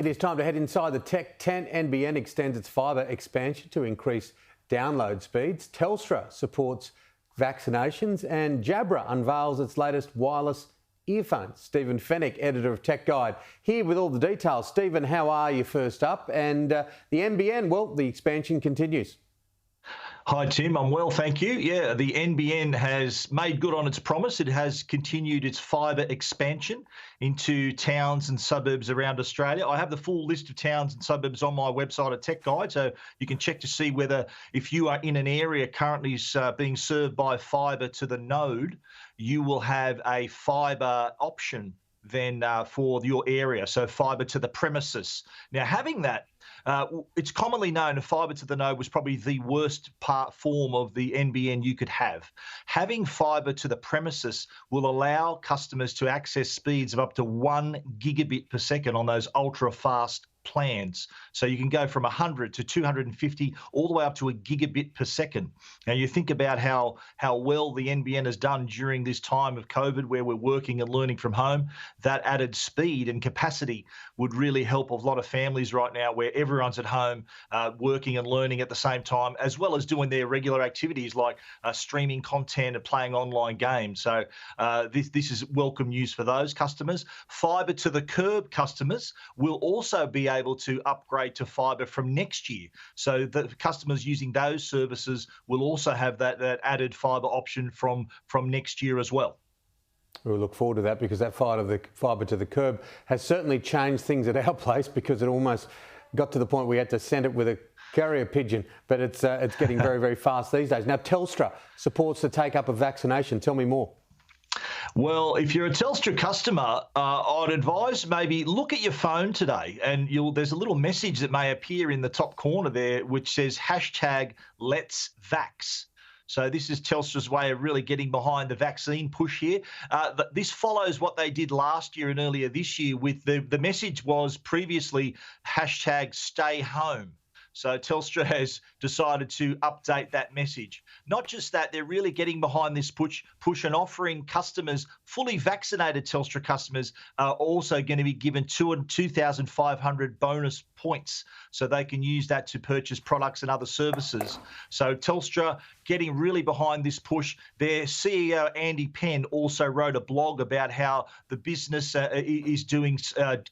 It is time to head inside the tech tent. NBN extends its fibre expansion to increase download speeds. Telstra supports vaccinations, and Jabra unveils its latest wireless earphones. Stephen Fennick, editor of Tech Guide, here with all the details. Stephen, how are you first up? And the NBN, well, the expansion continues. Hi, Tim. I'm well, thank you. Yeah, the NBN has made good on its promise. It has continued its fibre expansion into towns and suburbs around Australia. I have the full list of towns and suburbs on my website at Tech Guide, so you can check to see whether, if you are in an area currently being served by fibre to the node, you will have a fibre option then for your area, so fibre to the premises. Now, having that, it's commonly known that fibre to the node was probably the worst form of the NBN you could have. Having fibre to the premises will allow customers to access speeds of up to 1 gigabit per second on those ultra-fast plans. So you can go from 100 to 250 all the way up to a gigabit per second. Now you think about how well the NBN has done during this time of COVID, where we're working and learning from home. That added speed and capacity would really help a lot of families right now, where everyone's at home working and learning at the same time, as well as doing their regular activities like streaming content and playing online games. So this is welcome news for those customers. Fibre to the curb customers will also be able to upgrade to fibre from next year. So the customers using those services will also have that added fibre option from next year as well. We'll look forward to that, because that fibre to the curb has certainly changed things at our place, because it almost got to the point we had to send it with a carrier pigeon, but it's getting very, very fast these days. Now, Telstra supports the take-up of vaccination. Tell me more. Well, if you're a Telstra customer, I'd advise maybe look at your phone today, and there's a little message that may appear in the top corner there which says #Let'sVax. So this is Telstra's way of really getting behind the vaccine push here. This follows what they did last year and earlier this year with the message was previously #StayHome. So Telstra has decided to update that message. Not just that, they're really getting behind this push and offering customers, fully vaccinated Telstra customers, are also going to be given 2,500 bonus points, so they can use that to purchase products and other services. So Telstra getting really behind this push. Their CEO, Andy Penn, also wrote a blog about how the business is doing,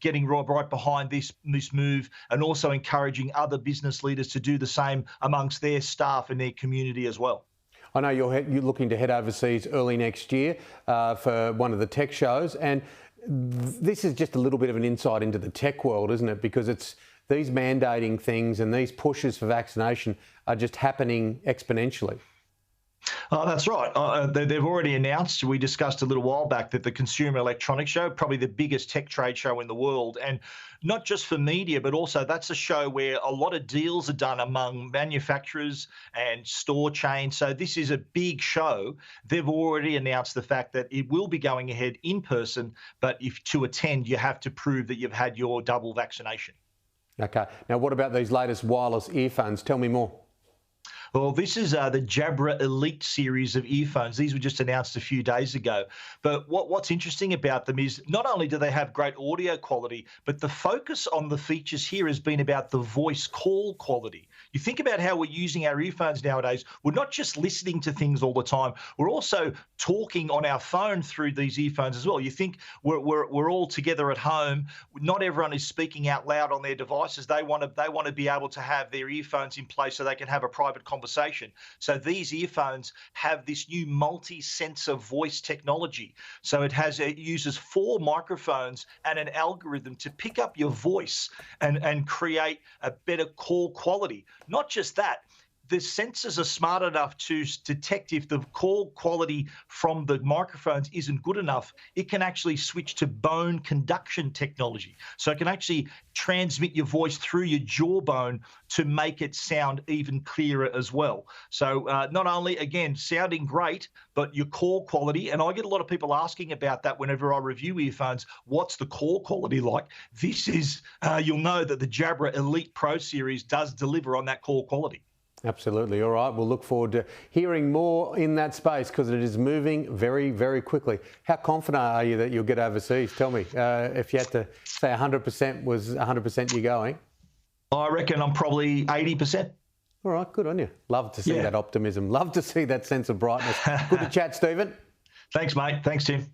getting right behind this move, and also encouraging other business leaders to do the same amongst their staff and their community as well. I know you're looking to head overseas early next year for one of the tech shows, and this is just a little bit of an insight into the tech world, isn't it? Because it's these mandating things and these pushes for vaccination are just happening exponentially. Oh, that's right. They've already announced, we discussed a little while back, that the Consumer Electronics Show, probably the biggest tech trade show in the world, and not just for media, but also that's a show where a lot of deals are done among manufacturers and store chains. So this is a big show. They've already announced the fact that it will be going ahead in person, but if to attend, you have to prove that you've had your double vaccination. Okay. Now, what about these latest wireless earphones? Tell me more. Well, this is the Jabra Elite series of earphones. These were just announced a few days ago. But what's interesting about them is not only do they have great audio quality, but the focus on the features here has been about the voice call quality. You think about how we're using our earphones nowadays. We're not just listening to things all the time. We're also talking on our phone through these earphones as well. You think we're all together at home. Not everyone is speaking out loud on their devices. They want to be able to have their earphones in place so they can have a private conversation. So these earphones have this new multi-sensor voice technology. So it uses 4 microphones and an algorithm to pick up your voice and create a better call quality. Not just that, the sensors are smart enough to detect if the call quality from the microphones isn't good enough. It can actually switch to bone conduction technology. So it can actually transmit your voice through your jawbone to make it sound even clearer as well. So not only, again, sounding great, but your call quality, and I get a lot of people asking about that whenever I review earphones, what's the call quality like? This is, you'll know that the Jabra Elite Pro series does deliver on that call quality. Absolutely. All right. We'll look forward to hearing more in that space because it is moving very, very quickly. How confident are you that you'll get overseas? Tell me, if you had to say 100% was 100% you're going. I reckon I'm probably 80%. All right. Good on you. Love to see that optimism. Love to see that sense of brightness. Good to chat, Stephen. Thanks, mate. Thanks, Tim.